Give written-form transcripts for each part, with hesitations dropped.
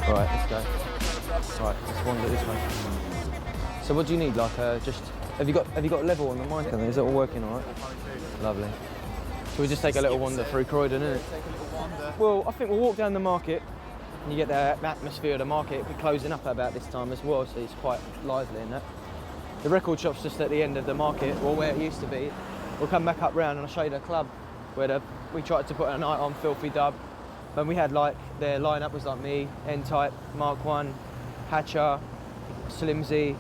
Right, let's go. Right, let's wander this way. So what do you need? Like, just have you got a level on the mic? Is it all working all right? Lovely. Shall we just take a little wander through Croydon, innit? Well, I think we'll walk down the market, and you get the atmosphere of the market. We're closing up about this time as well, so it's quite lively in that. The record shop's just at the end of the market, or where it used to be. We'll come back up round and I'll show you the club where we tried to put a night on Filthy Dub. And we had like, their lineup was like me, N-Type, Mark 1, Hatcher, Slimzy.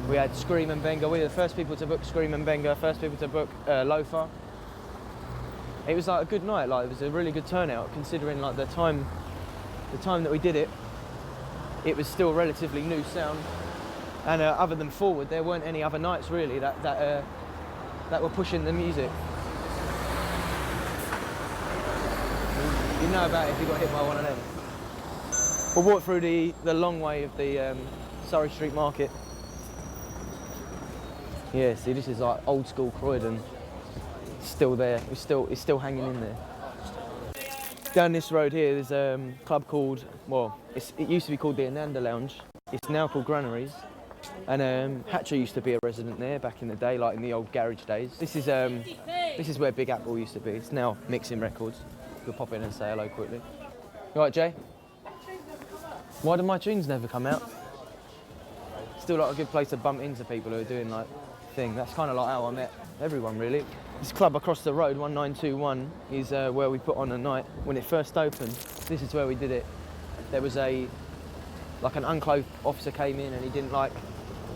We had Scream and Benga. We were the first people to book Scream and Benga, first people to book Loafer. It was like a good night, like it was a really good turnout considering like the time that we did it. It was still relatively new sound. And other than Forward, there weren't any other nights really that were pushing the music. You know about it if you got hit by one of them. We'll walk through the long way of the Surrey Street Market. Yeah, see, this is like old school Croydon. It's still there. It's still hanging in there. Down this road here, there's a club called, well, it used to be called the Ananda Lounge. It's now called Granaries. And Hatcher used to be a resident there back in the day, like in the old garage days. This is where Big Apple used to be. It's now Mixing Records. We'll pop in and say hello quickly. You alright, Jay? Why do my tunes never come out? Still like a good place to bump into people who are doing like thing. That's kind of like how I met everyone really. This club across the road, 1921, is where we put on a night when it first opened. This is where we did it. There was an unclothed officer came in and he didn't like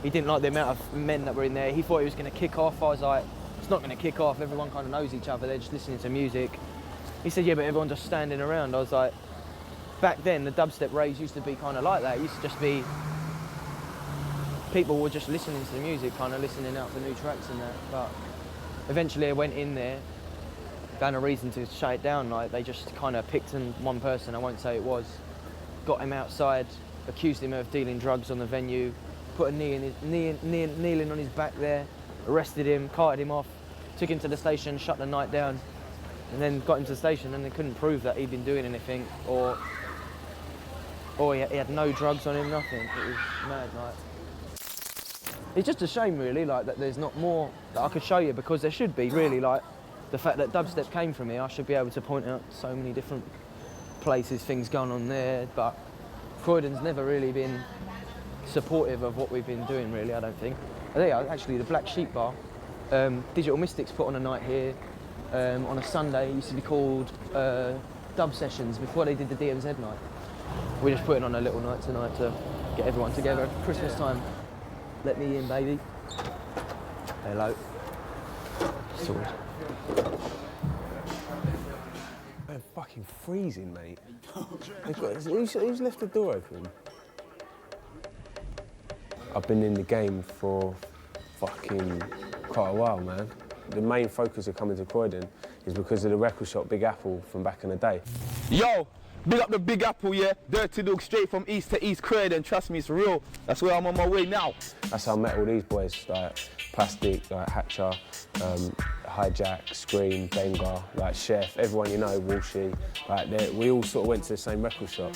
the amount of men that were in there. He thought he was going to kick off. I was like, it's not going to kick off. Everyone kind of knows each other. They're just listening to music. He said, yeah, but everyone's just standing around. I was like, back then the dubstep raves used to be kind of like that. It used to just be, people were just listening to the music, kind of listening out for new tracks and that. But eventually I went in there, found a reason to shut it down. Like they just kind of picked one person, I won't say it was, got him outside, accused him of dealing drugs on the venue, put a kneeling on his back there, arrested him, carted him off, took him to the station, shut the night down, and then got him to the station and they couldn't prove that he'd been doing anything or he had no drugs on him, nothing. It was mad, like. It's just a shame really, like that there's not more that I could show you because there should be really, like the fact that dubstep came from here, I should be able to point out so many different places, things going on there, but Croydon's never really been supportive of what we've been doing really, I don't think. I think actually the Black Sheep Bar, Digital Mystics put on a night here on a Sunday. It used to be called Dub Sessions before they did the DMZ night. We're just putting on a little night tonight to get everyone together. Christmas time. Let me in, baby. Hello. Sword. I'm fucking freezing, mate. Who's left the door open? I've been in the game for fucking quite a while, man. The main focus of coming to Croydon is because of the record shop Big Apple from back in the day. Yo, big up the Big Apple, yeah? Dirty Dog straight from east to east Croydon. Trust me, it's real. That's where I'm on my way now. That's how I met all these boys, like Plastic, like Hatcher, Hijack, Scream, Benga, like Chef, everyone you know, Walshy. Like we all sort of went to the same record shop.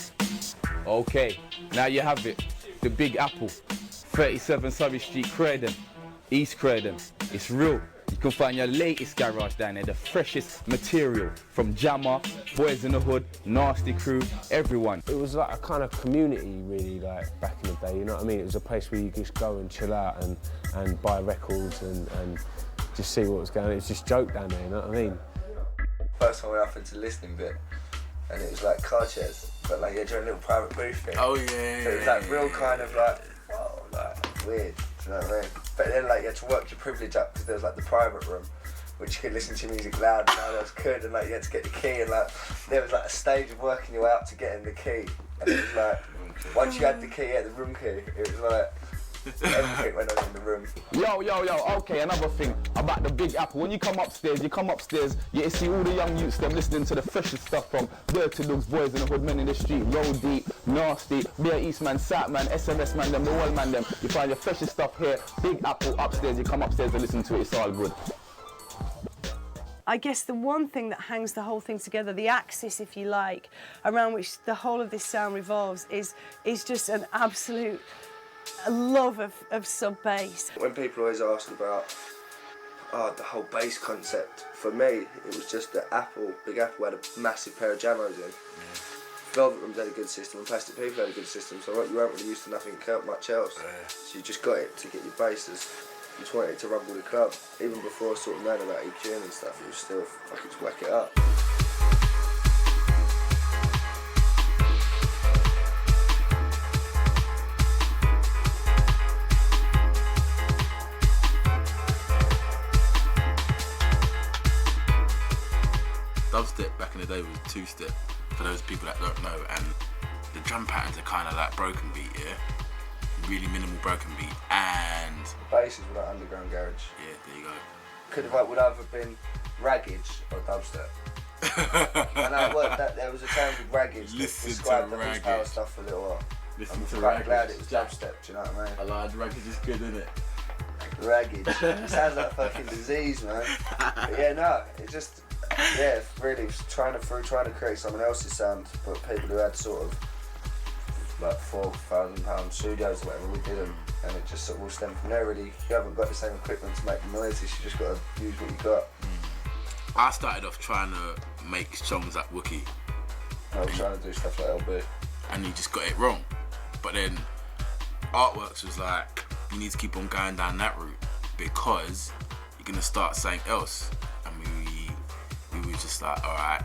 Okay, now you have it. The Big Apple, 37 Surrey Street, Croydon, East Croydon. It's real. You can find your latest garage down there, the freshest material from Jammer, Boys in the Hood, Nasty Crew, everyone. It was like a kind of community, really, like back in the day, you know what I mean? It was a place where you just go and chill out and buy records and just see what was going on. It was just joke down there, you know what I mean? First time we went off into the listening bit, and it was like car chairs, but like you're doing a little private booth thing. Oh yeah. So it was like real kind of like, whoa, like weird, do you know what I mean? But then like you had to work your privilege up because there was like the private room, which you could listen to music loud and no one else could, and like you had to get the key, and like there was like a stage of working your way up to getting the key, and it was like once you had the key, the room key, it was like everything went on in the room. Yo, okay, another thing about the Big Apple. When you come upstairs, you see all the young youths, them listening to the freshest stuff from Dirty Dogs, Boys in the Hood, Men in the Street, Roll Deep, Nasty, Beer Eastman, Satman, SMS Man, them, the Wall Man, them. You find your freshest stuff here, Big Apple upstairs, you come upstairs and listen to it, it's all good. I guess the one thing that hangs the whole thing together, the axis, if you like, around which the whole of this sound revolves, is just an absolute love of sub bass. When people always ask about the whole bass concept, for me it was just that Big Apple had a massive pair of Jamos in. Velvet Rooms had a good system and Plastic People had a good system, so you weren't really used to nothing much else. So you just got it to get your basses. You just wanted it to rumble the club. Even before I sort of known about EQing and stuff, it was still fucking to whack it up. Dubstep back in the day was two-step, for those people that don't know, and the drum patterns are kind of like broken beat, yeah? Really minimal broken beat, and... The basses were like underground garage. Yeah, there you go. Would either been raggage or dubstep. I know it worked, there was a term with raggage that described the horsepower stuff for a little while. I'm quite glad it was dubstep, do you know what I mean? I lied, raggage is good, isn't it? Raggage. It sounds like fucking disease, man. But yeah, no, it just... Yeah, really trying to create someone else's sound, but people who had sort of like £4,000 studios or whatever, we didn't, and it just sort of all stemmed from there really. You haven't got the same equipment to make the noises, you just got to use what you got. I started off trying to make songs like Wookie. I was trying to do stuff like LB. And you just got it wrong. But then Artworks was like, you need to keep on going down that route because you're gonna start something else. And we were just like, alright,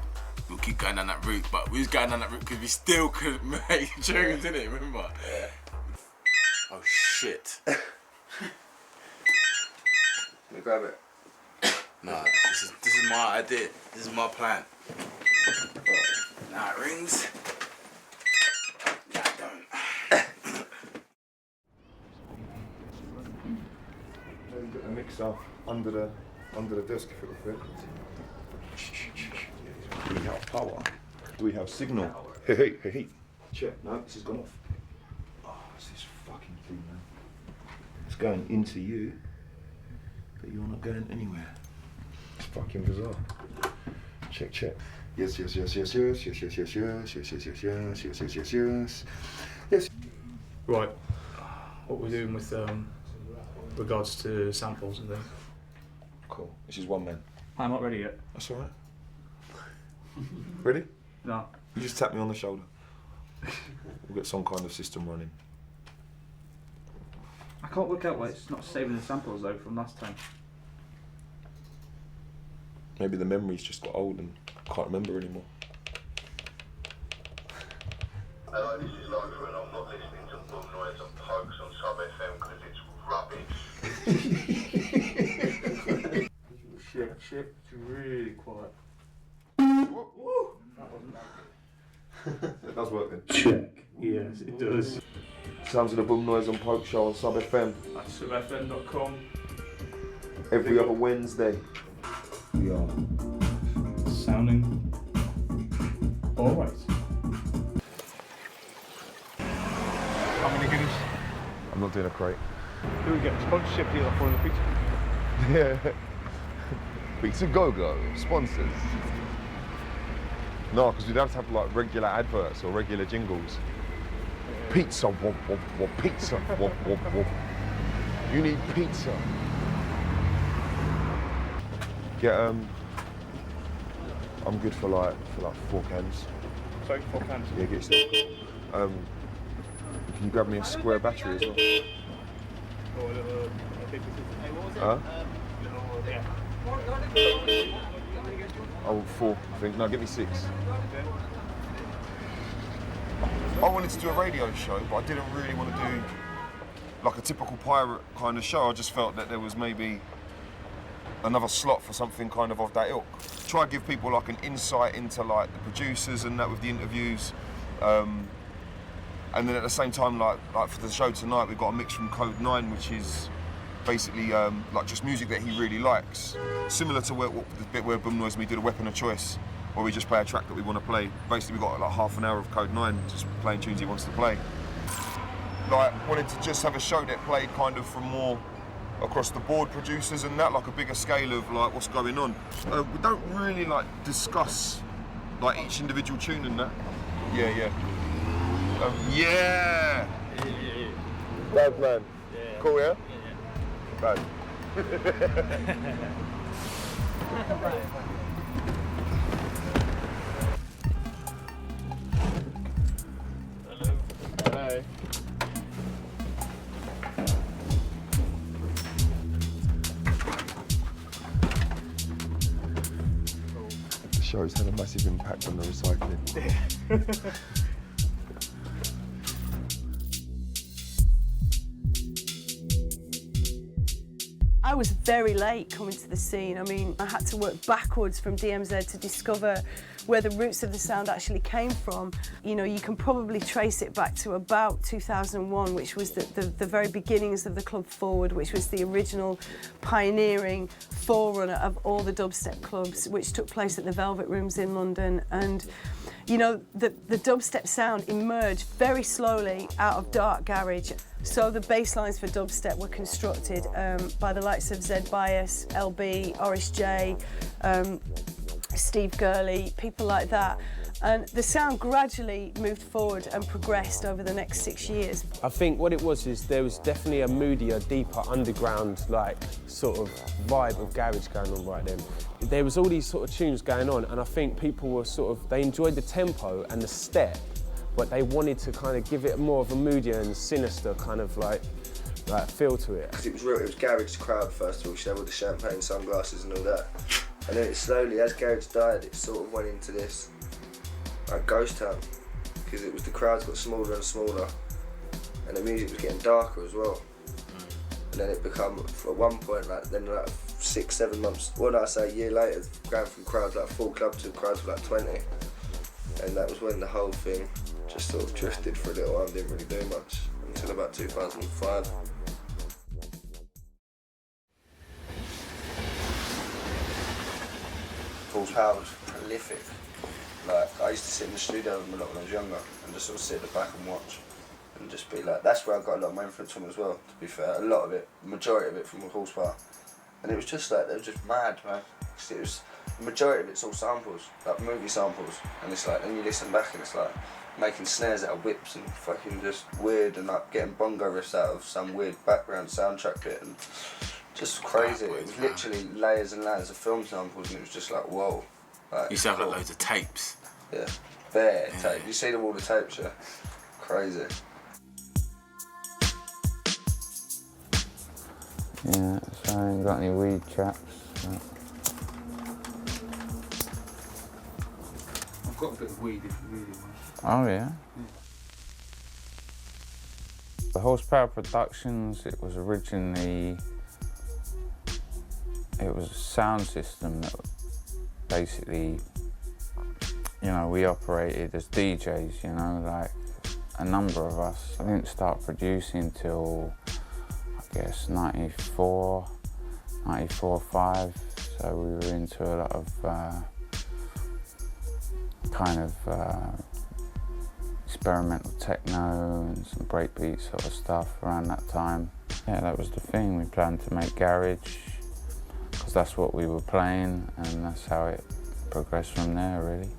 we'll keep going down that route, but we was going down that route because we still couldn't make tunes, innit, remember? Yeah. Oh shit. Let me grab it. No, this is my idea. This is my plan. Now it rings. Now it don't. Get the mixer under the desk if it will fit. Do we have power? Do we have signal? Hey. Check. No, this has gone off. Oh, it's this fucking thing, man. It's going into you, but you're not going anywhere. It's fucking bizarre. Check. Yes. Right. What we're doing with regards to samples and things. Cool. This is one man. I'm not ready yet. That's all right. Ready? No. You just tap me on the shoulder. We'll get some kind of system running. I can't work out why it's not saving the samples though from last time. Maybe the memory's just got old and can't remember anymore. Hello, this is Lothar and I'm not listening to Boom Noise and Pokes on Sub FM because it's rubbish. Shit, it's really quiet. Woo. It does work then. Check. Yes, it does. Sounds of the Boom Noise and Poke Show on Sub FM. That's subfm.com. Every other Wednesday. We are Sounding alright. How many Guinness? I'm not doing a crate. Do we get a sponsorship deal for the pizza? Yeah. Pizza Go-Go, sponsors. No, because we'd have to have like regular adverts or regular jingles. Pizza, womp, womp, womp, pizza, womp, womp, womp. You need pizza. Get I'm good for like 4 cans. Sorry, 4 cans. Yeah, get yourself. Can you grab me a square battery as well? Or a little paper scissors. Huh? Yeah. Oh, 4, I think. No, give me 6. I wanted to do a radio show, but I didn't really want to do like a typical pirate kind of show. I just felt that there was maybe another slot for something kind of that ilk. Try to give people like an insight into like the producers and that with the interviews. And then at the same time, like for the show tonight, we've got a mix from Code 9, which is basically like just music that he really likes. Similar to the bit where Boom Noise and me did a weapon of choice, where we just play a track that we want to play. Basically, we've got like half an hour of Code 9 just playing tunes he wants to play. Like, wanted to just have a show that played kind of from more across the board producers and that, like a bigger scale of like what's going on. We don't really like discuss like each individual tune and that. Yeah. Yeah. Bad man. Yeah. Cool, yeah? Bad. Hello. The show's had a massive impact on the recycling. I was very late coming to the scene. I mean, I had to work backwards from DMZ to discover where the roots of the sound actually came from. You know, you can probably trace it back to about 2001, which was the very beginnings of the Club Forward, which was the original pioneering forerunner of all the dubstep clubs, which took place at the Velvet Rooms in London. And you know, the dubstep sound emerged very slowly out of dark garage. So the bass lines for dubstep were constructed by the likes of Zed Bias, LB, Oris J, Steve Gurley, people like that. And the sound gradually moved forward and progressed over the next 6 years. I think what it was is there was definitely a moodier, deeper underground like sort of vibe of garage going on right then. There was all these sort of tunes going on, and I think people were they enjoyed the tempo and the step, but they wanted to kind of give it more of a moodier and sinister kind of like feel to it. Because it was real, it was garage crowd first of all, she had all the champagne sunglasses and all that. And then it slowly, as garage died, it sort of went into this like ghost town, because it was the crowds got smaller and smaller, and the music was getting darker as well. And then it become, at one point, like 6-7 months, what did I say, a year later, going from crowds like full club to crowds of like 20. And that was when the whole thing just sort of drifted for a little while and didn't really do much until about 2005. Paul's power was prolific. Like, I used to sit in the studio with him a lot when I was younger and just sort of sit at the back and watch and just be like, that's where I got a lot of my influence from as well, to be fair. A lot of it, majority of it from Horsepower. And it was just like, they were just mad, man. It was, the majority of it's all samples, like movie samples. And it's like, then you listen back and it's like making snares out of whips and fucking just weird, and like getting bongo riffs out of some weird background soundtrack bit, and just crazy. It was literally layers and layers of film samples, and it was just like, whoa. Like, You used to have like loads of tapes. Yeah, bare tape. You see them all the tapes, yeah? Crazy. Yeah, so I ain't got any weed chaps. But... I've got a bit of weed if you really want. Oh yeah? The Horsepower Productions, it was originally, it was a sound system that basically, you know, we operated as DJs, you know, like a number of us. I didn't start producing till, I guess, 94, 5, so we were into a lot of experimental techno and some breakbeat sort of stuff around that time. Yeah, that was the thing. We planned to make garage because that's what we were playing, and that's how it progressed from there, really.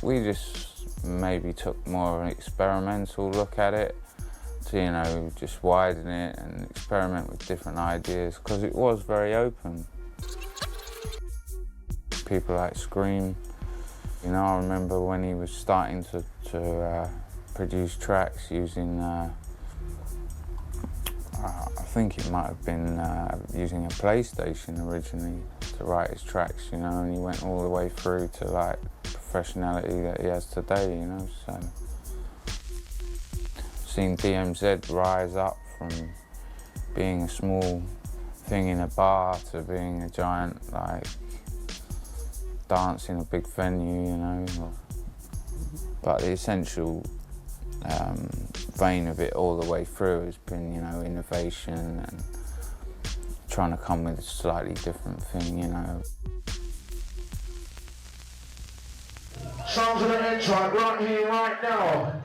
We just maybe took more of an experimental look at it to, you know, just widen it and experiment with different ideas, because it was very open. people like Scream. You know, I remember when he was starting to produce tracks using, I think it might have been using a PlayStation originally to write his tracks, you know, and he went all the way through to like professionality that he has today, you know, so. Seen DMZ rise up from being a small thing in a bar to being a giant, like, dance in a big venue, you know. But the essential vein of it all the way through has been, you know, innovation and trying to come with a slightly different thing, you know. Sounds of the end track right here, right now.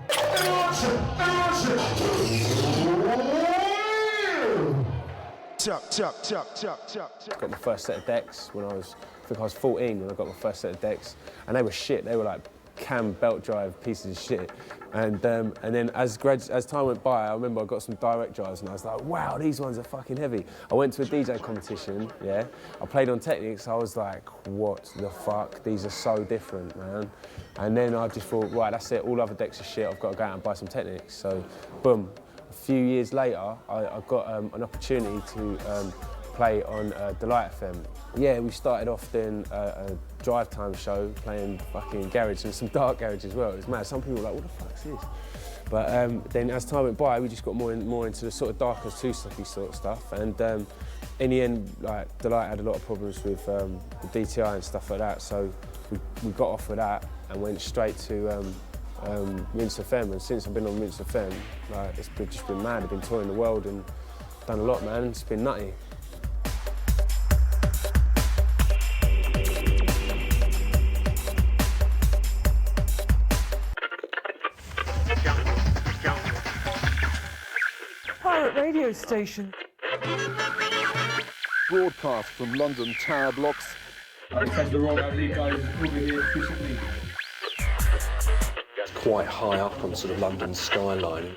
Got my first set of decks when I think I was 14 when I got my first set of decks, and they were shit. They were like cam belt drive pieces of shit. And then as time went by, I remember I got some direct drives and I was like, wow, these ones are fucking heavy. I went to a DJ competition, yeah. I played on Technics, I was like, what the fuck? These are so different, man. And then I just thought, right, that's it, all other decks are shit, I've got to go out and buy some Technics. So, boom. A few years later, I got an opportunity to play on Delight FM. Yeah, we started off doing a drive time show, playing fucking garage and some dark garage as well. It was mad. Some people were like, what the fuck's this? But then as time went by, we just got more into the sort of darker, two-steppy sort of stuff. And in the end, like, Delight had a lot of problems with the DTI and stuff like that. So we got off with that and went straight to Rinse FM. And since I've been on Rinse FM, like, it's just been mad. I've been touring the world and done a lot, man. It's been nutty. Radio station. Broadcast from London Tower Blocks. Take the roll out of you guys over here efficiently. Quite high up on sort of London skyline.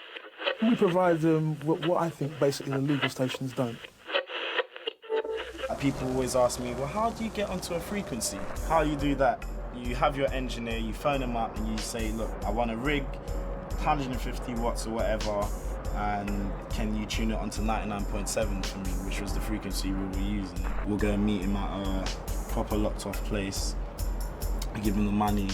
We provide what I think basically the legal stations don't. People always ask me, well, how do you get onto a frequency? How you do that? You have your engineer, you phone him up and you say, look, I want a rig, 150 watts or whatever, and can you tune it onto 99.7 for me, which was the frequency we were using. We'll go and meet him at a proper locked off place, I give him the money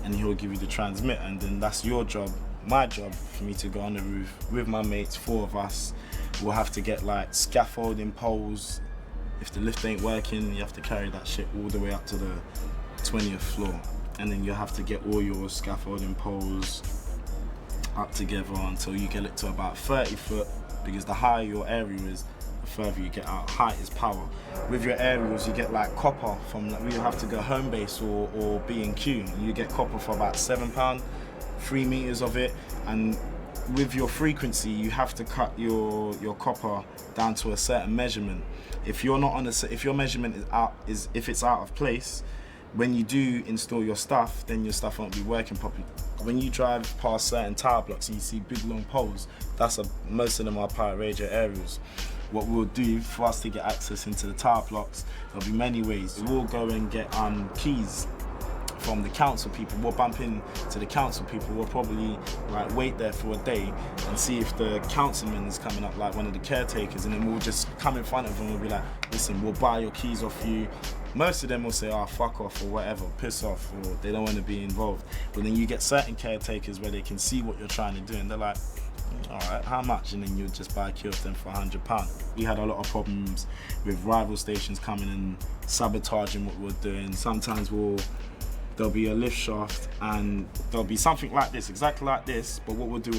and he'll give you the transmitter, and then that's your job, my job, for me to go on the roof with my mates, 4 of us. We'll have to get like scaffolding poles. If the lift ain't working, you have to carry that shit all the way up to the 20th floor. And then you have to get all your scaffolding poles up together until you get it to about 30 foot, because the higher your area is, the further you get out. Height is power. With your aerials, you get like copper from, like, we have to go home base or B&Q. You get copper for about £7, 3 meters of it. And with your frequency, you have to cut your copper down to a certain measurement. If you're not on if your measurement if it's out of place, when you do install your stuff, then your stuff won't be working properly. When you drive past certain tower blocks and you see big long poles, most of them are pirate radio aerials. What we'll do for us to get access into the tower blocks, there'll be many ways. We'll go and get keys from the council people. We'll bump in to the council people. We'll probably like wait there for a day and see if the councilman is coming up, like one of the caretakers, and then we'll just come in front of them and we'll be like, listen, we'll buy your keys off you. Most of them will say, oh, fuck off or whatever, piss off, or they don't want to be involved. But then you get certain caretakers where they can see what you're trying to do and they're like, all right, how much? And then you'll just buy a key off them for £100. We had a lot of problems with rival stations coming and sabotaging what we're doing. Sometimes there'll be a lift shaft and there'll be something like this, exactly like this, but what we'll do,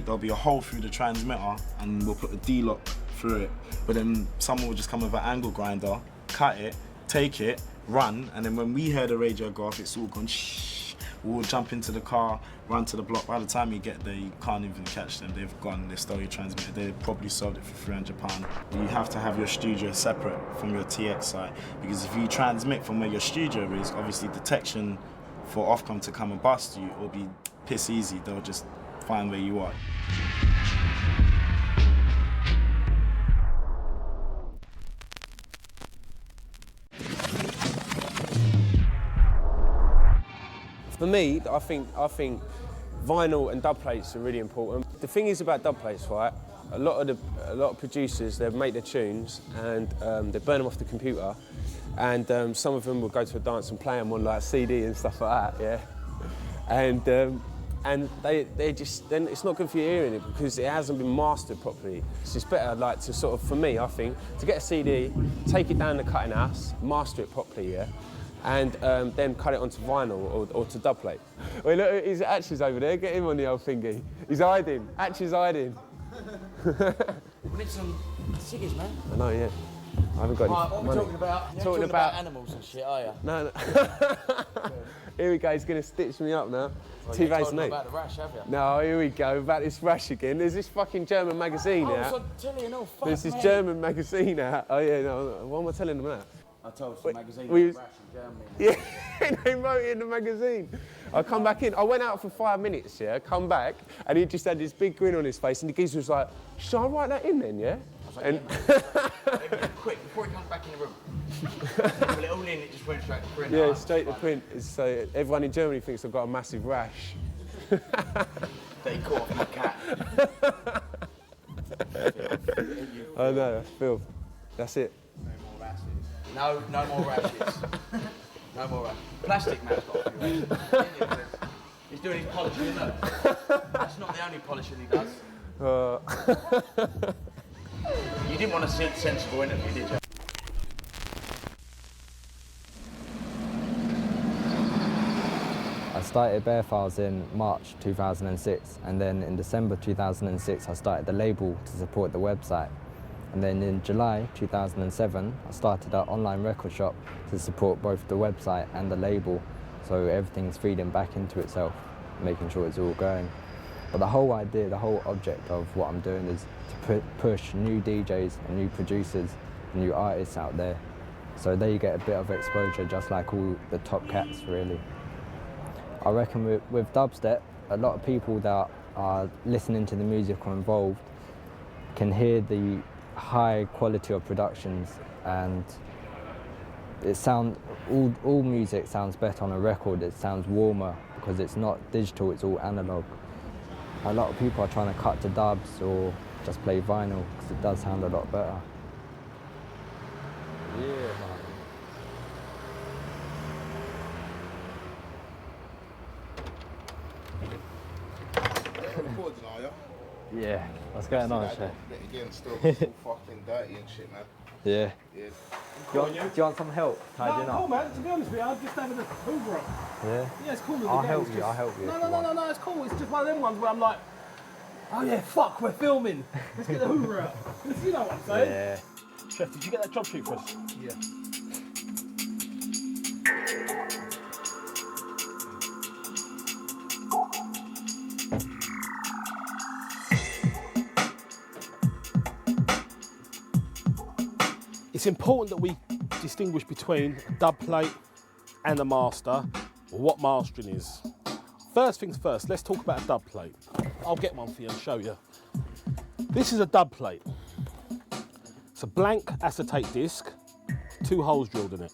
there'll be a hole through the transmitter and we'll put a D-lock through it. But then someone will just come with an angle grinder, cut it, take it, run, and then when we heard the radio go off, it's all gone shh. We'll jump into the car, run to the block. By the time you get there, you can't even catch them. They've gone, they stole your transmitter. They probably sold it for £300. You have to have your studio separate from your TX site, because if you transmit from where your studio is, obviously detection for Ofcom to come and bust you will be piss easy. They'll just find where you are. For me, I think vinyl and dub plates are really important. The thing is about dub plates, right? A lot of producers, they make their tunes and they burn them off the computer, and some of them will go to a dance and play them on like CD and stuff like that, yeah. And they just, then it's not good for your hearing it because it hasn't been mastered properly. It's just better, like, to sort of, for me, I think, to get a CD, take it down the cutting house, master it properly, yeah, and then cut it onto vinyl or to dub plate. Wait, look, his Atch is over there. Get him on the old thingy. He's hiding. Atch is hiding. We need some ciggies, man. I know, yeah. I haven't got Right, any what money. are we talking about? You're talking about animals and shit, are you? No. Here we go, he's going to stitch me up now. Well, you ain't told 2008. him about the rash, have you? No, here we go, about this rash again. There's this fucking German magazine Oh, out. it's on telly and all, fuck, There's this mate. German magazine out. Oh yeah, no, what am I telling them that? I told some magazine we- about rash in Germany. Yeah, they wrote it in the magazine. I come back in, I went out for 5 minutes, yeah, come back, and he just had this big grin on his face, and the geezer was like, should I write that in then, yeah? I was like, yeah, quick, before he comes back in the room. Put it all in, it just went straight to print. Yeah, straight to print. So everyone in Germany thinks I've got a massive rash. They caught off my cat. I know, that's filth. That's it. No more rashes. No more rashes. Plastic man's got a few rashes. He's doing his polishing, isn't it? That's not the only polishing he does. You didn't want a sensible interview, did you? I started Bear Files in March 2006, and then in December 2006 I started the label to support the website. And then in July 2007 I started an online record shop to support both the website and the label, so everything's feeding back into itself, making sure it's all going. But the whole idea, the whole object of what I'm doing is to push new DJs and new producers, new artists out there, so they get a bit of exposure just like all the top cats really. I reckon with dubstep, a lot of people that are listening to the music or involved can hear the high quality of productions, and all music sounds better on a record. It sounds warmer because it's not digital, it's all analog. A lot of people are trying to cut to dubs or just play vinyl because it does sound a lot better. Yeah. Recording, are you? Yeah, what's going on, Chef? Again, still fucking dirty and shit, man. Yeah. Yeah. Do you want some help tidying No, up? cool, man. To be honest with you, I'm just having a hoover up. Yeah? Yeah, it's cool. with I'll the help games, you, just- I'll help you if you No, it's cool. It's just one of them ones where I'm like, oh yeah, fuck, we're filming. Let's get the hoover out. You know what I'm saying? Yeah. Chef, did you get that job sheet for us? Yeah. It's important that we distinguish between a dub plate and a master, or what mastering is. First things first, let's talk about a dub plate. I'll get one for you and show you. This is a dub plate. It's a blank acetate disc, 2 holes drilled in it.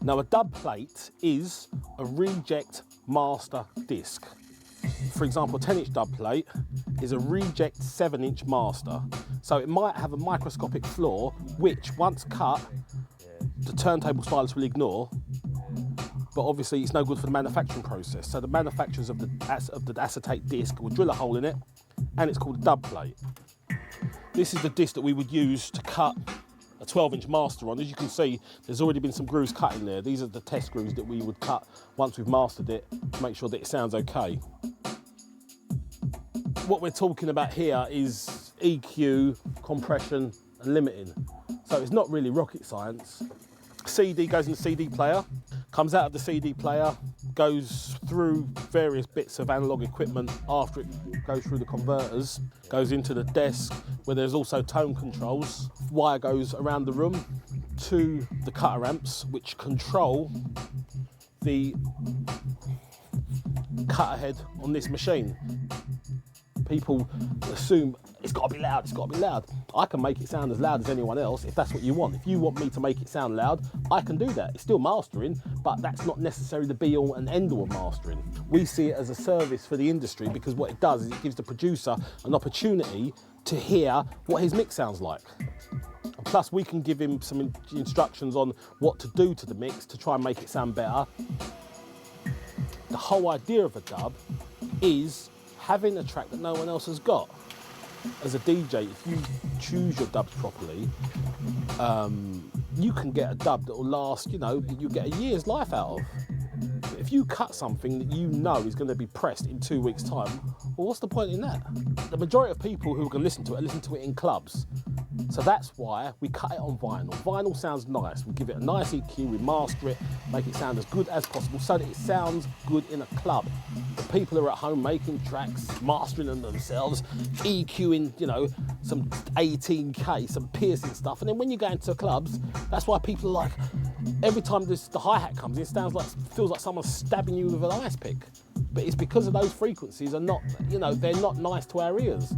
Now a dub plate is a reject master disc. For example, a 10-inch dub plate is a reject 7-inch master. So it might have a microscopic flaw, which once cut, the turntable stylus will ignore, but obviously it's no good for the manufacturing process. So the manufacturers of the acetate disc will drill a hole in it, and it's called a dub plate. This is the disc that we would use to cut a 12-inch master on. As you can see, there's already been some grooves cut in there. These are the test grooves that we would cut once we've mastered it to make sure that it sounds okay. What we're talking about here is EQ, compression, and limiting. So it's not really rocket science. CD goes in the CD player, comes out of the CD player, goes through various bits of analog equipment after it goes through the converters, goes into the desk where there's also tone controls. Wire goes around the room to the cutter amps, which control the cutter head on this machine. People assume it's got to be loud, it's got to be loud. I can make it sound as loud as anyone else if that's what you want. If you want me to make it sound loud, I can do that. It's still mastering, but that's not necessarily the be all and end all of mastering. We see it as a service for the industry because what it does is it gives the producer an opportunity to hear what his mix sounds like. And plus we can give him some instructions on what to do to the mix to try and make it sound better. The whole idea of a dub is having a track that no one else has got. As a DJ, if you choose your dubs properly, you can get a dub that will last, you know, you get a year's life out of. If you cut something that you know is going to be pressed in 2 weeks' time, well, what's the point in that? The majority of people who are going to listen to it in clubs. So that's why we cut it on vinyl. Vinyl sounds nice. We give it a nice EQ, we master it, make it sound as good as possible so that it sounds good in a club. The people who are at home making tracks, mastering them themselves, EQing, you know, some 18K, some piercing stuff. And then when you go into clubs, that's why people are like, every time the hi-hat comes in, it feels like someone's stabbing you with an ice pick. But it's because of those frequencies are not, you know, they're not nice to our ears.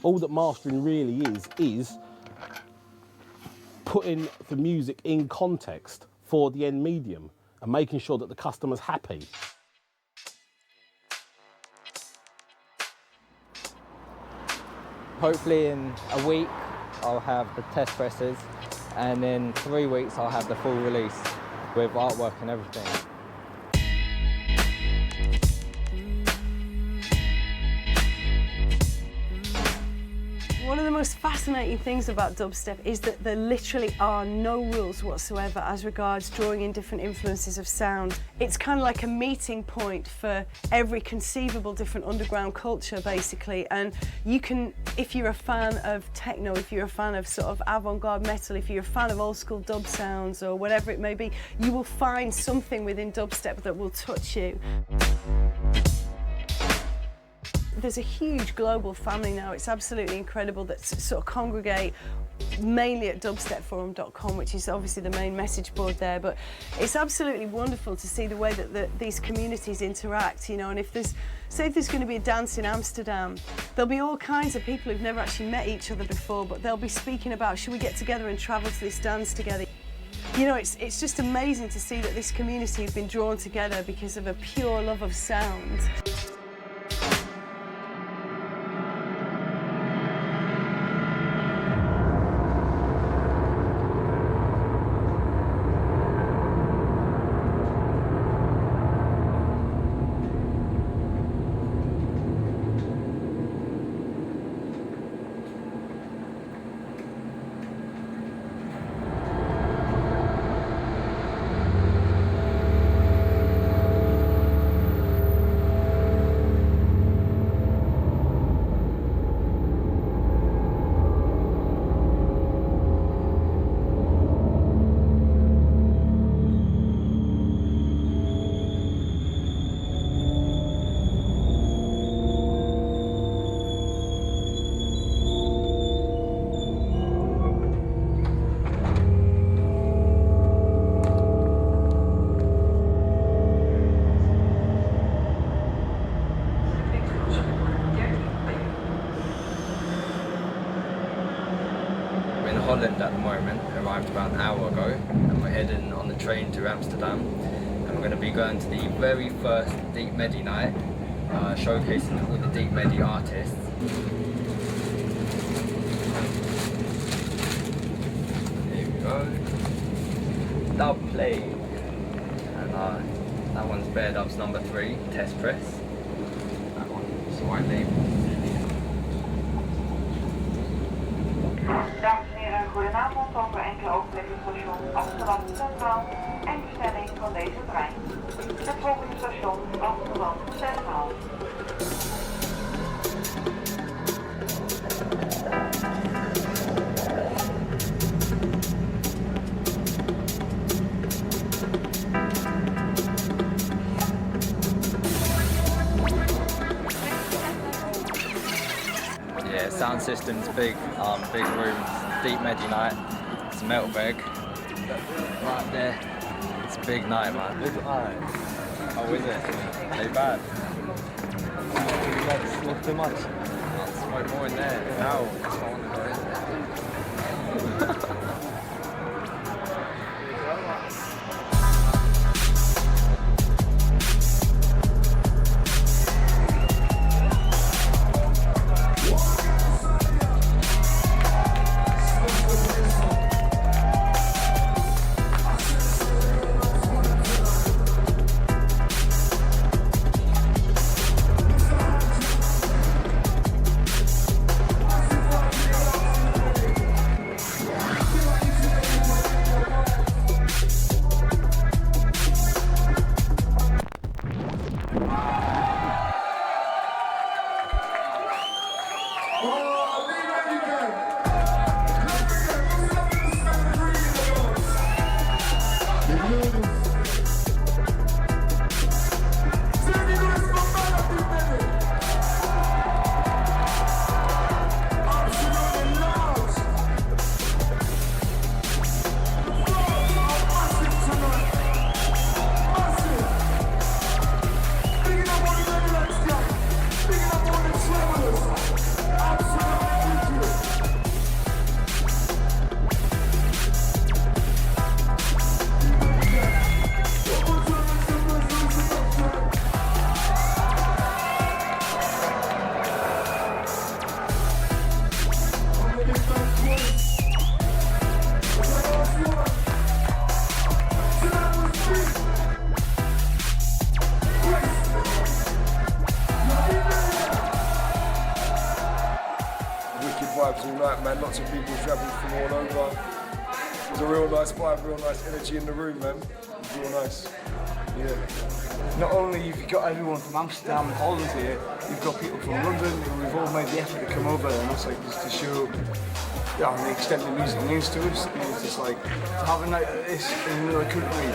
All that mastering really is putting the music in context for the end medium and making sure that the customer's happy. Hopefully in a week I'll have the test presses, and in 3 weeks I'll have the full release with artwork and everything. One of the most fascinating things about dubstep is that there literally are no rules whatsoever as regards drawing in different influences of sound. It's kind of like a meeting point for every conceivable different underground culture, basically. And you can, if you're a fan of techno, if you're a fan of sort of avant-garde metal, if you're a fan of old school dub sounds or whatever it may be, you will find something within dubstep that will touch you. There's a huge global family now. It's absolutely incredible that sort of congregate mainly at dubstepforum.com, which is obviously the main message board there. But it's absolutely wonderful to see the way that these communities interact, you know. And if there's going to be a dance in Amsterdam, there'll be all kinds of people who've never actually met each other before, but they'll be speaking about, should we get together and travel to this dance together? You know, it's just amazing to see that this community has been drawn together because of a pure love of sound. Holland at the moment, arrived about an hour ago, and we're heading on the train to Amsterdam, and we're going to be going to the very first Deep Medi night, showcasing all the Deep Medi artists. Here we go. Dub play, and that one's Bear Dub's number 3, test press. That one's white label. Dames en heren, goedenavond. Over enkele ogenblikken station Amsterdam Centraal en bestelling van deze trein. Het volgende station Amsterdam Centraal. Yeah, sound system's big, big rooms, Deep Medi night. It's a metal bag right there. It's a big night, man. Big night. Oh, is it? Ain't bad. Not too much. I'll smoke more in there. No, I just don't want to go in there. Vibes all night, man. Lots of people travelled from all over. It was a real nice vibe, real nice energy in the room, man. It was real nice. Yeah. Not only have you got everyone from Amsterdam and Holland here, you've got people from London who've all made the effort to come over, and that's like just to show the extent the music means to us. It's just like having like this in another country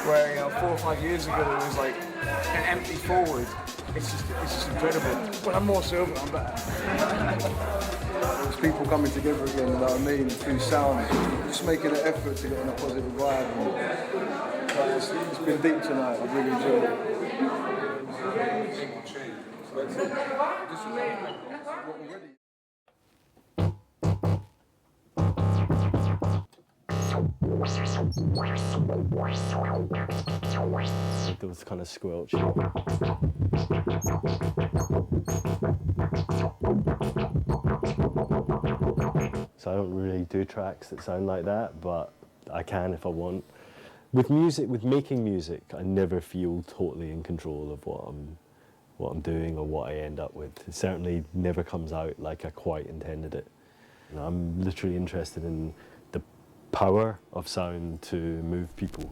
where 4 or 5 years ago it was like an empty forward. It's just incredible. When I'm more sober, I'm better. There's people coming together again, you know what I mean, through sound, just making an effort to get on a positive vibe. And, it's been deep tonight, I've really enjoyed it. There was kind of squelch. So I don't really do tracks that sound like that, but I can if I want. With music, with making music, I never feel totally in control of what I'm doing or what I end up with. It certainly never comes out like I quite intended it. You know, I'm literally interested in the power of sound to move people.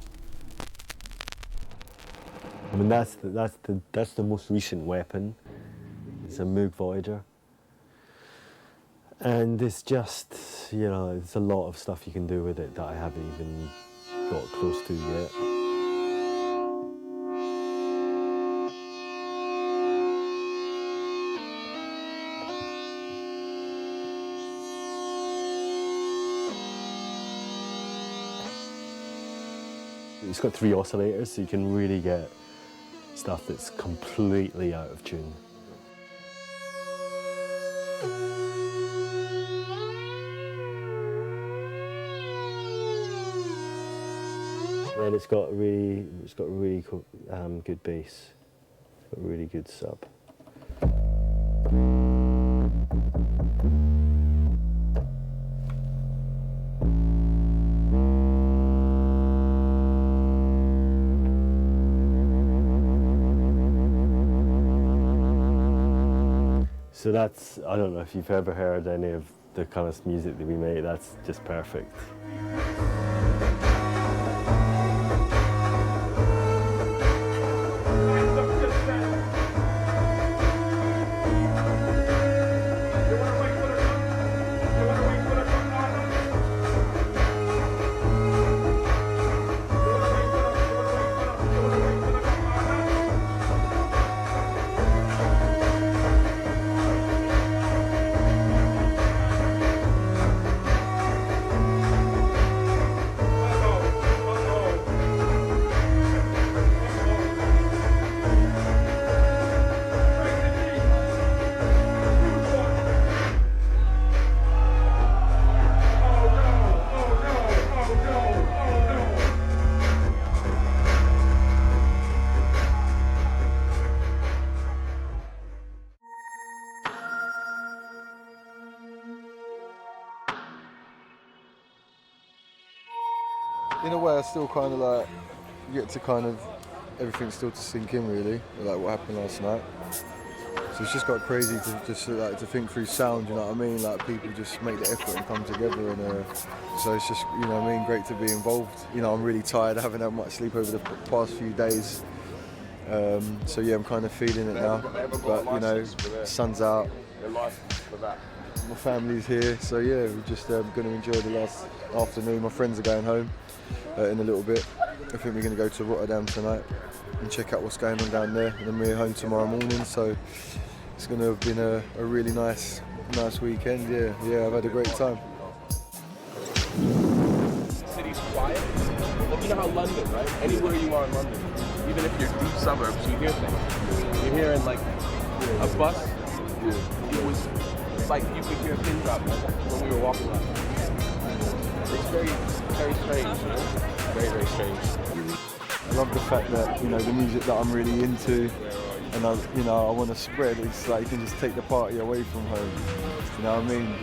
I mean, that's the most recent weapon. It's a Moog Voyager. And it's just, you know, there's a lot of stuff you can do with it that I haven't even got close to yet. It's got 3 oscillators, so you can really get stuff that's completely out of tune. And it's got a really good bass. It's got a really good sub. So that's, I don't know if you've ever heard any of the kind of music that we make, that's just perfect. in a way, I still kind of like get to kind of everything still to sink in really, like what happened last night. So it's just got crazy to just like to think through sound. You know what I mean? Like people just make the effort and come together, and so it's just, you know what I mean, great to be involved. You know, I'm really tired. I haven't had much sleep over the past few days. So yeah, I'm kind of feeling it now. But you know, sun's out. My family's here, so yeah, we're just going to enjoy the last afternoon. My friends are going home in a little bit. I think we're going to go to Rotterdam tonight and check out what's going on down there, and then we're home tomorrow morning. So it's going to have been a really nice weekend. Yeah, I've had a great time. City's quiet. Well, you know how London, right? Anywhere you are in London, even if you're deep suburbs, you hear things. You're hearing like a bus. It was like you could hear a pin drop when we were walking around. It's very, very strange, you know? Very, very strange. I love the fact that, you know, the music that I'm really into, and I want to spread. It's like you can just take the party away from home. You know what I mean?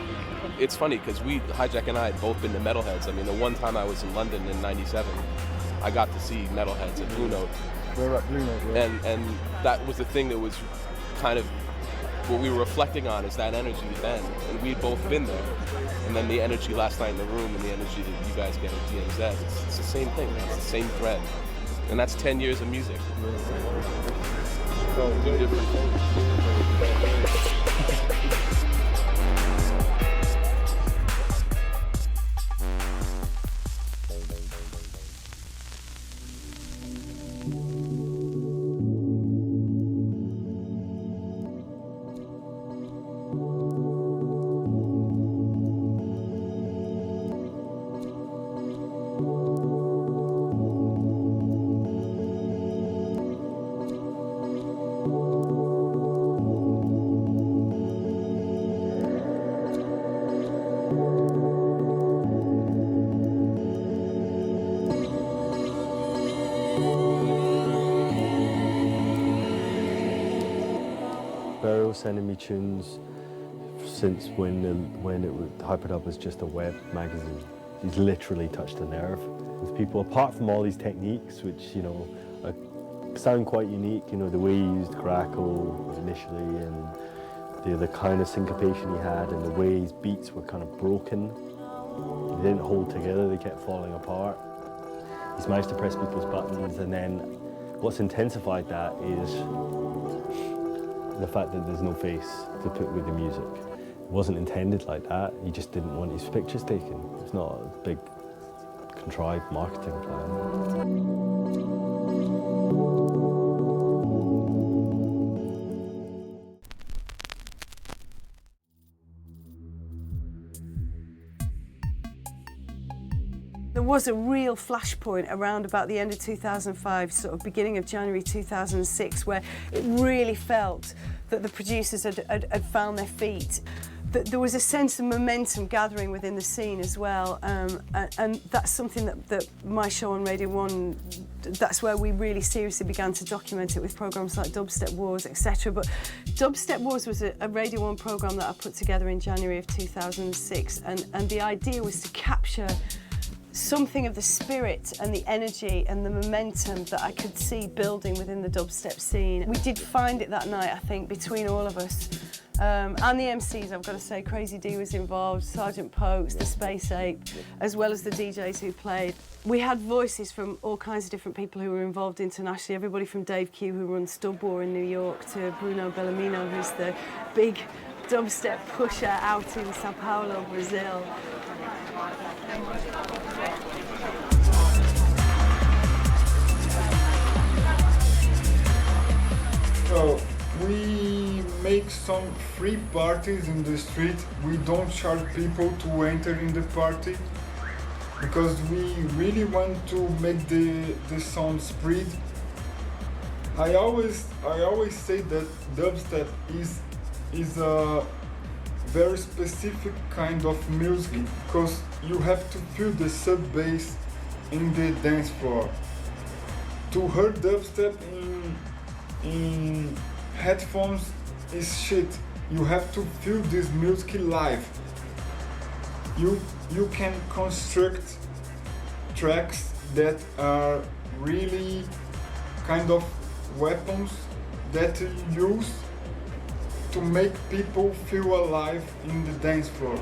It's funny because Hijack and I had both been to Metalheads. I mean, the one time I was in London in '97, I got to see Metalheads at Blue Note. We're at Blue Note, yeah. And that was the thing that was kind of what we were reflecting on, is that energy then. And we'd both been there. And then the energy last night in the room and the energy that you guys get at DMZ, it's the same thing, it's the same thread. And that's 10 years of music. Two different things. Sending me tunes since when Hyperdub was just a web magazine. He's literally touched a nerve with people. Apart from all these techniques, which sound quite unique, the way he used crackle initially, and the kind of syncopation he had, and the way his beats were kind of broken. They didn't hold together; they kept falling apart. He's managed to press people's buttons, and then what's intensified that is the fact that there's no face to put with the music. It wasn't intended like that. He just didn't want his pictures taken. It's not a big, contrived marketing plan. There was a real flashpoint around about the end of 2005, sort of beginning of January 2006, where it really felt that the producers had found their feet. That there was a sense of momentum gathering within the scene as well, and that's something that my show on Radio 1, that's where we really seriously began to document it with programmes like Dubstep Wars, etc. But Dubstep Wars was a Radio 1 programme that I put together in January of 2006, and the idea was to capture something of the spirit and the energy and the momentum that I could see building within the dubstep scene. We did find it that night, I think, between all of us. And the MCs, I've got to say, Crazy D was involved, Sergeant Pokes, the Space Ape, as well as the DJs who played. We had voices from all kinds of different people who were involved internationally, everybody from Dave Q, who runs Stub War in New York, to Bruno Bellamino, who's the big dubstep pusher out in Sao Paulo, Brazil. So we make some free parties in the street. We don't charge people to enter in the party because we really want to make the sound spread. I always say that dubstep is a very specific kind of music because you have to feel the sub bass in the dance floor. To hear dubstep in headphones is shit. You have to feel this music live. You can construct tracks that are really kind of weapons that you use to make people feel alive in the dance floor.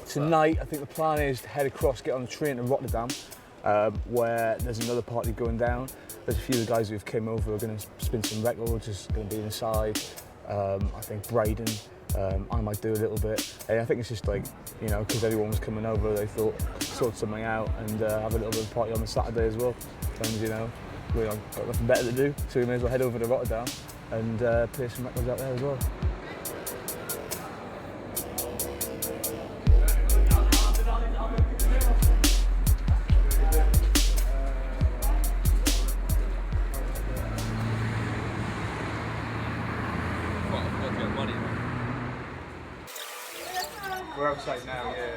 Tonight, I think the plan is to head across, get on the train to Rotterdam, where there's another party going down. There's a few of the guys who've came over who are going to spin some records, just going to be inside. I think Braden, I might do a little bit. And I think it's just like, you know, because everyone was coming over, they thought sort something out and have a little bit of a party on the Saturday as well. And you know, we've got nothing better to do, so we may as well head over to Rotterdam and play some records out there as well. We're outside now, yeah.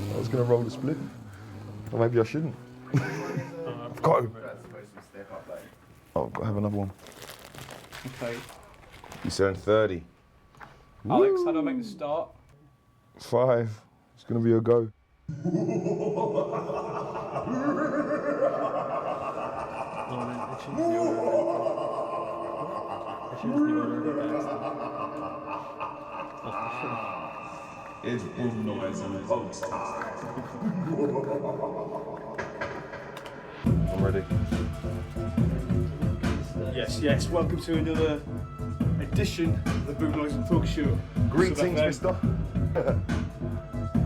I was going to roll the split. Or maybe I shouldn't. I've got to. Oh, I've got to have another one. Okay. You turned 30. Alex, how do I make the start? 5. It's going to be a go. It's boom noise and boats time. I'm ready. Yes, yes. Welcome to another edition of the Boom Noise and Talk Show. Greetings, mister.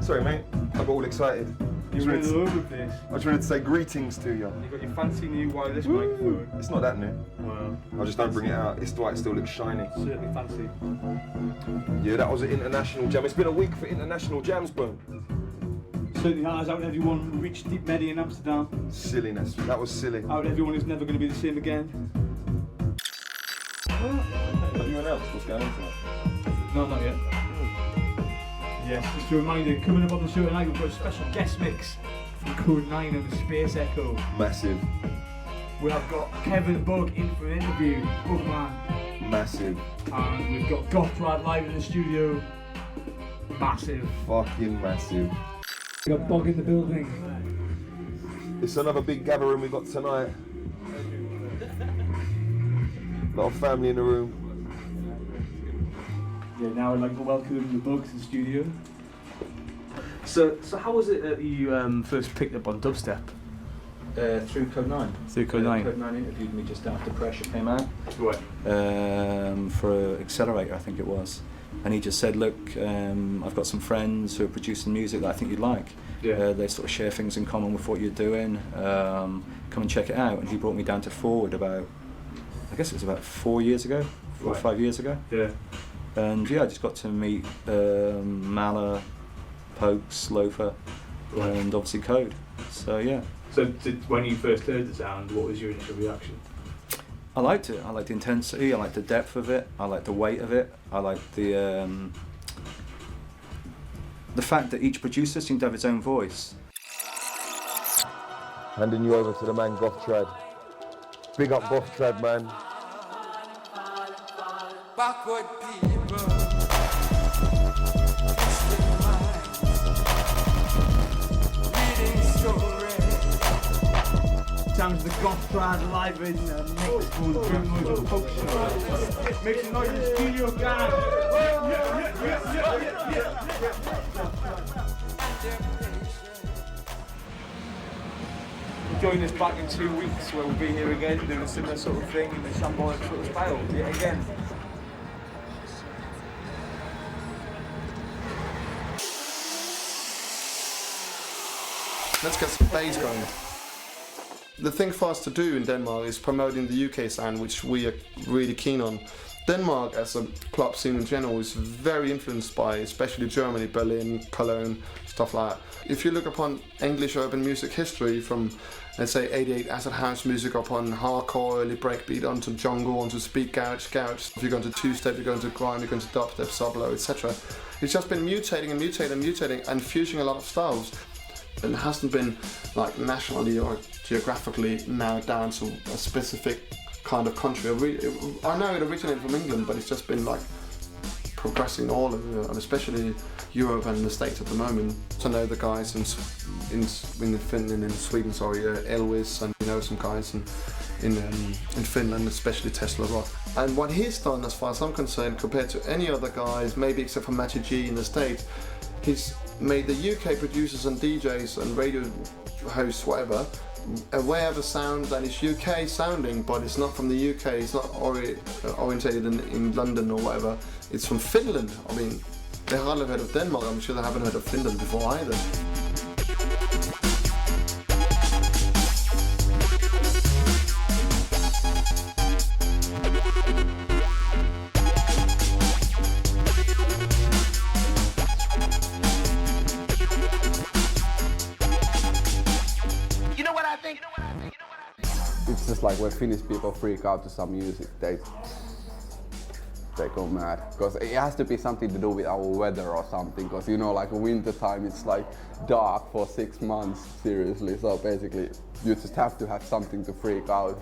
Sorry, mate. I got all excited. You're running all over the place. I just wanted to say greetings to you. You've got your fancy new wireless microphone. It's not that new. Well, I just don't bring it out. It's why it still looks shiny. certainly fancy. Yeah, that was an international jam. It's been a week for international jams, bro. Certainly has. Out to everyone who reached Deep Medi in Amsterdam. Silliness. That was silly. Out to everyone who's never going to be the same again. Have you announced what's going on tonight? No, not yet. Yes, just a reminder, coming up on the show tonight, we've got a special guest mix from Code 9 and the Space Echo. Massive. We have got Kevin Bug in for an interview, Bugman. Massive. And we've got Gothrad live in the studio. Massive. Fucking massive. We've got Bug in the building. It's another big gathering we got tonight. A lot of family in the room. Yeah, now I'd like to welcome the Bug to the studio. So how was it that you first picked up on dubstep? Through Code 9. Through Code 9. Code 9 interviewed me just after Pressure came out. Right. For Accelerator, I think it was. And he just said, look, I've got some friends who are producing music that I think you'd like. Yeah. They sort of share things in common with what you're doing. Come and check it out. And he brought me down to Forward about, I guess it was about 4 years ago, 4 or 5 years ago. Yeah. And yeah, I just got to meet Mala, Pokes, Loafer, and obviously Code. So yeah. So when you first heard the sound, what was your initial reaction? I liked it. I liked the intensity. I liked the depth of it. I liked the weight of it. I liked the fact that each producer seemed to have its own voice. Handing you over to the man Gothrad. Big up Dubstep, man. Backward people. Reading stories. Sounds the Goth Crowd live in mix called Grim Noise and Folk Show. Make some noise in the studio, guys. Join us back in 2 weeks where we'll be here again doing a similar sort of thing in the shambolic sort of style yet again. Let's get some bass going. The thing for us to do in Denmark is promoting the UK sound, which we are really keen on. Denmark as a club scene in general is very influenced by especially Germany, Berlin, Cologne, stuff like that. If you look upon English urban music history from, let's say, 88 acid house music upon hardcore, early breakbeat, onto jungle, onto speed garage. If you go into two-step, you go into grime, you go into dubstep, sub-low, etc. It's just been mutating and mutating and mutating and fusing a lot of styles. It hasn't been like nationally or geographically narrowed down to a specific kind of country. I know it originated from England, but it's just been like progressing all over, and especially Europe and the States at the moment. So I know the guys in Finland and Sweden, Elvis, and you know some guys in Finland, especially Tesla Rock. And what he's done, as far as I'm concerned, compared to any other guys, maybe except for Matty G in the States, he's made the UK producers and DJs and radio hosts, whatever, aware of a sound that is UK sounding, but it's not from the UK, it's not orientated in London or whatever, it's from Finland. I mean, they hardly heard of Denmark, I'm sure they haven't heard of Finland before either. It's just like when Finnish people freak out to some music, they go mad. Because it has to be something to do with our weather or something. Because you know, like winter time, it's like dark for 6 months, seriously. So basically, you just have to have something to freak out.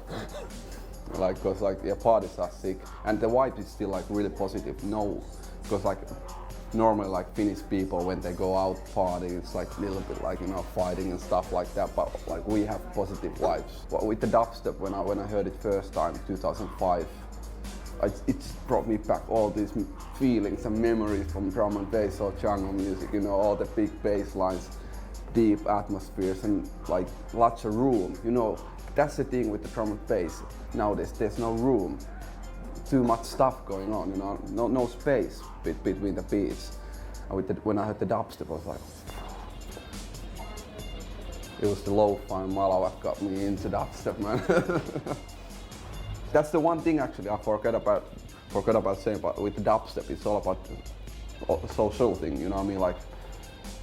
Like, cause like the parties are sick, and the vibe is still like really positive. No, because like normally like Finnish people when they go out partying, it's like a little bit like, you know, fighting and stuff like that, but like we have positive vibes. But with the dubstep, when I heard it first time, 2005, it brought me back all these feelings and memories from drum and bass or jungle music, you know, all the big bass lines, deep atmospheres, and like lots of room, you know. That's the thing with the drum and bass. Nowadays there's no room. Too much stuff going on, you know, no space between the beats. And when I heard the dubstep, I was like, it was the lo-fi and Malawa got me into dubstep, man. That's the one thing actually I forgot about saying, but with the dubstep, it's all about the social thing, you know what I mean? Like,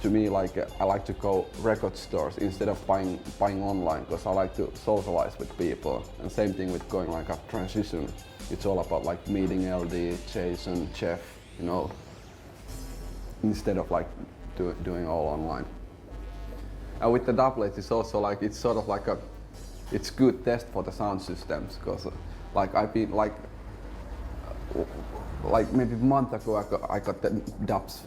to me, like I like to go record stores instead of buying online, because I like to socialize with people. And same thing with going like a transition. It's all about like meeting LD, Jason, Jeff, you know, instead of like doing all online. And with the doublet, it's also like, it's sort of like it's good test for the sound systems, because like I've been like maybe a month ago I got the dubs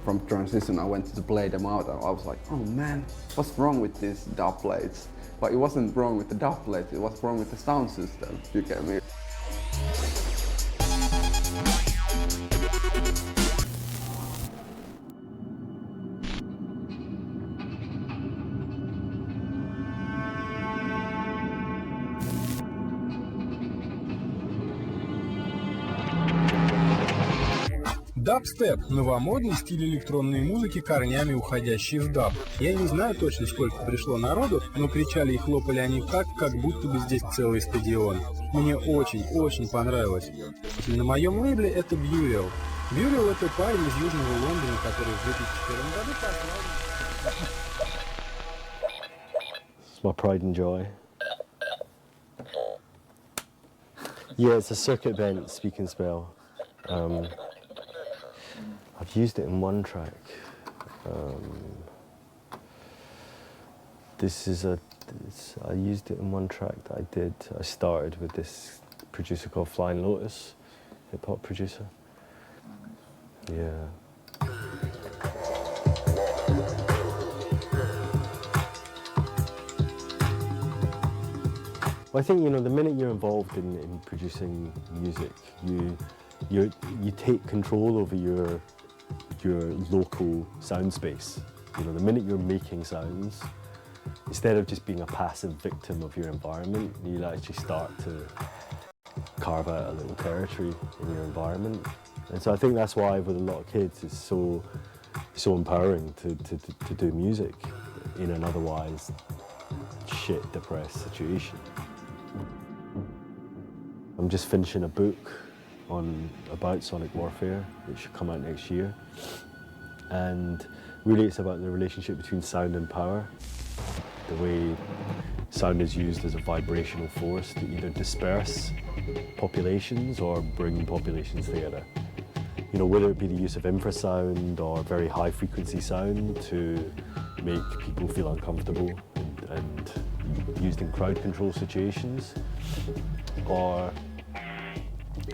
from Transition. I went to play them out and I was like, oh man, what's wrong with these dub plates? But it wasn't wrong with the dub plate, it was wrong with the sound system, you get me? Дабстеп – новомодный стиль электронной музыки, корнями уходящий в даб. Я не знаю точно, сколько пришло народу, но кричали и хлопали они так, как будто бы здесь целый стадион. Мне очень понравилось. На моем лейбле это Burial. Burial – это парень из Южного Лондона, который в 2001 году послал... It's my pride and joy. Yeah, it's a circuit bent speaking spell. I've used it in one track. This is a I used it in one track that I did. I started with this producer called Flying Lotus, hip hop producer. Yeah. Well, I think, you know, the minute you're involved in producing music, you take control over your local sound space. You know, the minute you're making sounds, instead of just being a passive victim of your environment, you actually start to carve out a little territory in your environment. And so I think that's why with a lot of kids it's so empowering to do music in an otherwise shit, depressed situation. I'm just finishing a book about sonic warfare, which should come out next year. And really it's about the relationship between sound and power. The way sound is used as a vibrational force to either disperse populations or bring populations together. You know, whether it be the use of infrasound or very high frequency sound to make people feel uncomfortable and used in crowd control situations, or,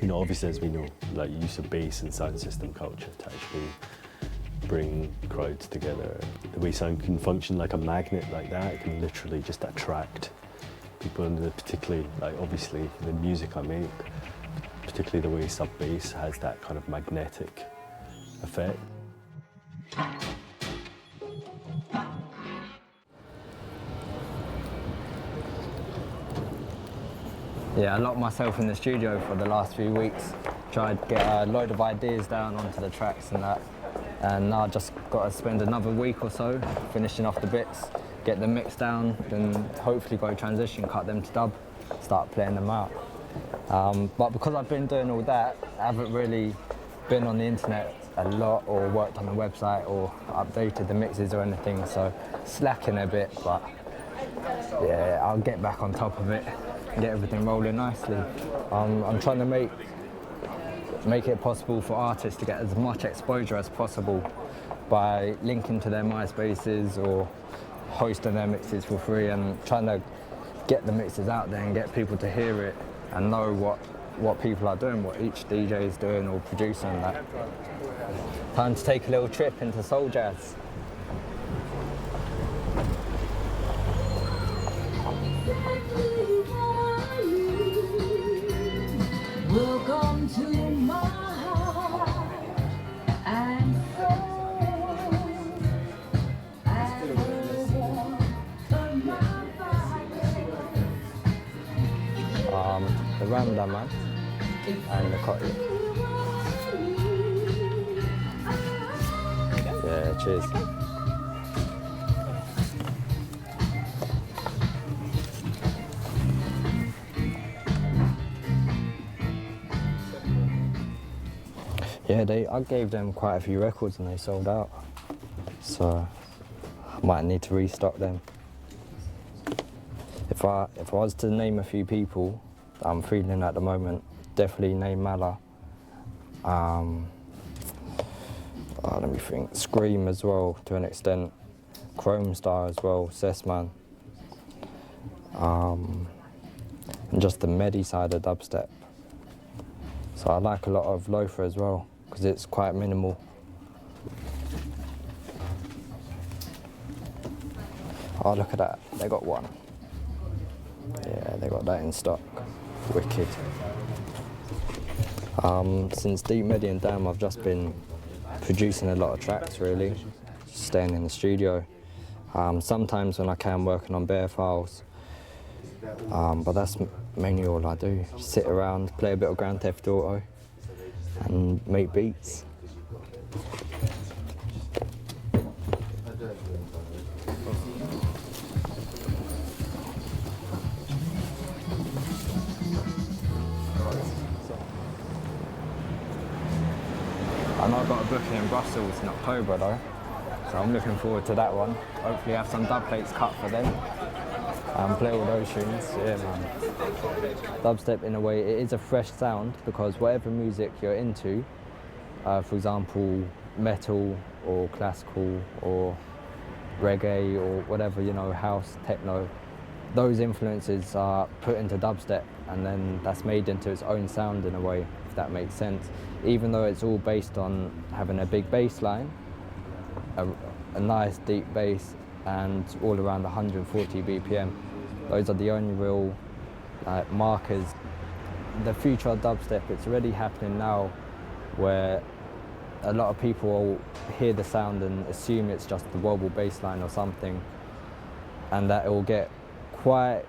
you know, obviously as we know, like use of bass and sound system culture to actually bring crowds together. The way sound can function like a magnet like that, it can literally just attract people, and particularly, like obviously the music I make, particularly the way sub bass has that kind of magnetic effect. Yeah, I locked myself in the studio for the last few weeks, tried to get a load of ideas down onto the tracks and that, and now I just got to spend another week or so finishing off the bits, get the mix down, then hopefully go transition, cut them to dub, start playing them out. But because I've been doing all that, I haven't really been on the internet a lot or worked on the website or updated the mixes or anything, so slacking a bit, but yeah, I'll get back on top of it, get everything rolling nicely. I'm trying to make it possible for artists to get as much exposure as possible by linking to their MySpaces or hosting their mixes for free, and trying to get the mixes out there and get people to hear it and know what people are doing, what each DJ is doing or producer and that. Time to take a little trip into soul jazz. Welcome to my heart and soul. And the Ramadan man and the Cotton. Yeah, cheers. Yeah, I gave them quite a few records and they sold out, so I might need to restock them. If I was to name a few people that I'm feeling at the moment, definitely name Mala. Let me think. Scream as well to an extent. Chrome Star as well. Sessman. And just the Medi side of dubstep. So I like a lot of Loafer as well, because it's quite minimal. Oh, look at that. They got one. Yeah, they got that in stock. Wicked. Since Deep Medi and Damn, I've just been producing a lot of tracks, really. Staying in the studio. Sometimes when I can, working on bare files. But that's mainly all I do. Sit around, play a bit of Grand Theft Auto, and make beats. I know I've got a booking in Brussels in October though, so I'm looking forward to that one. Hopefully have some dub plates cut for them and play all those tunes. Yeah, man. Dubstep, in a way, it is a fresh sound, because whatever music you're into, for example, metal or classical or reggae or whatever, you know, house, techno, those influences are put into dubstep, and then that's made into its own sound in a way, if that makes sense. Even though it's all based on having a big bass line, a nice deep bass, and all around 140 BPM. Those are the only real markers. The future of dubstep, it's already happening now, where a lot of people will hear the sound and assume it's just the wobble bass line or something, and that it will get quite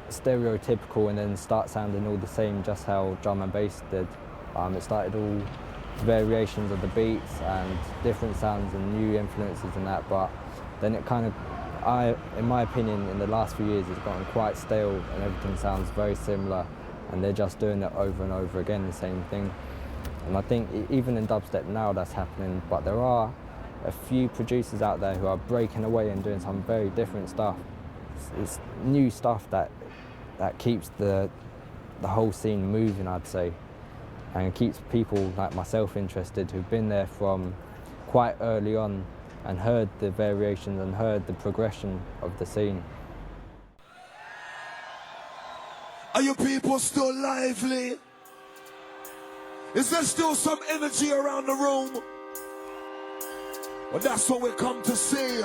stereotypical and then start sounding all the same, just how drum and bass did. It started all variations of the beats and different sounds and new influences and that, but then it kind of, in my opinion, in the last few years, it's gotten quite stale and everything sounds very similar, and they're just doing it over and over again, the same thing. And I think even in dubstep now that's happening, but there are a few producers out there who are breaking away and doing some very different stuff. It's new stuff that keeps the whole scene moving, I'd say, and keeps people like myself interested, who've been there from quite early on and heard the variations and heard the progression of the scene. Are you people still lively? Is there still some energy around the room? Well, that's what we come to see.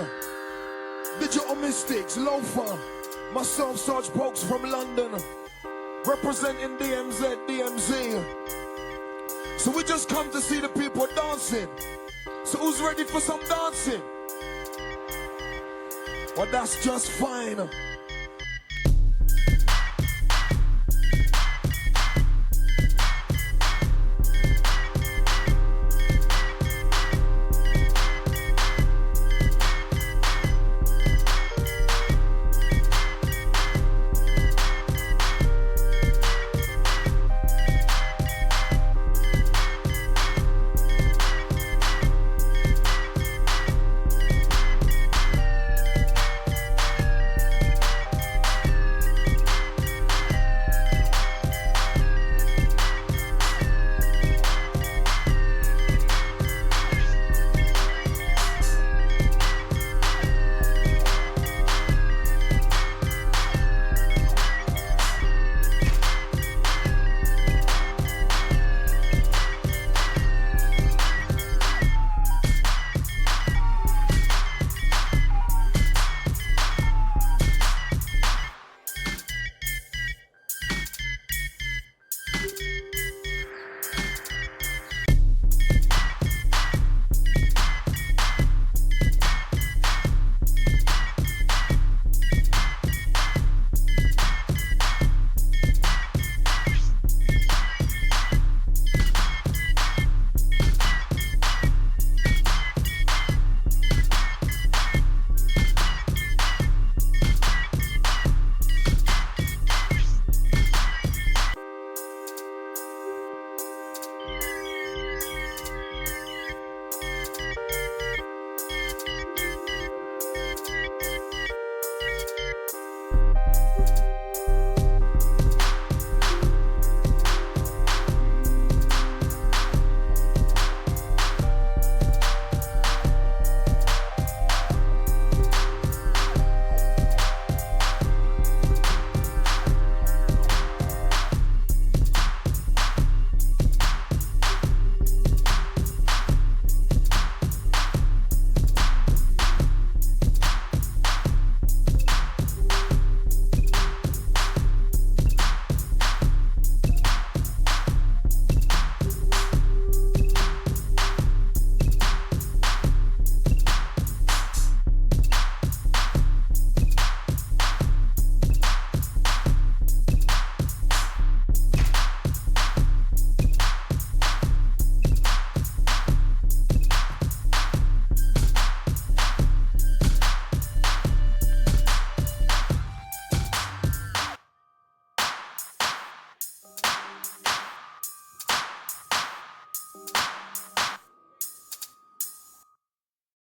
Digital Mystics, Loafer, myself, Sarge Pokes from London, representing DMZ. So we just come to see the people dancing. So who's ready for some dancing? Well, that's just fine.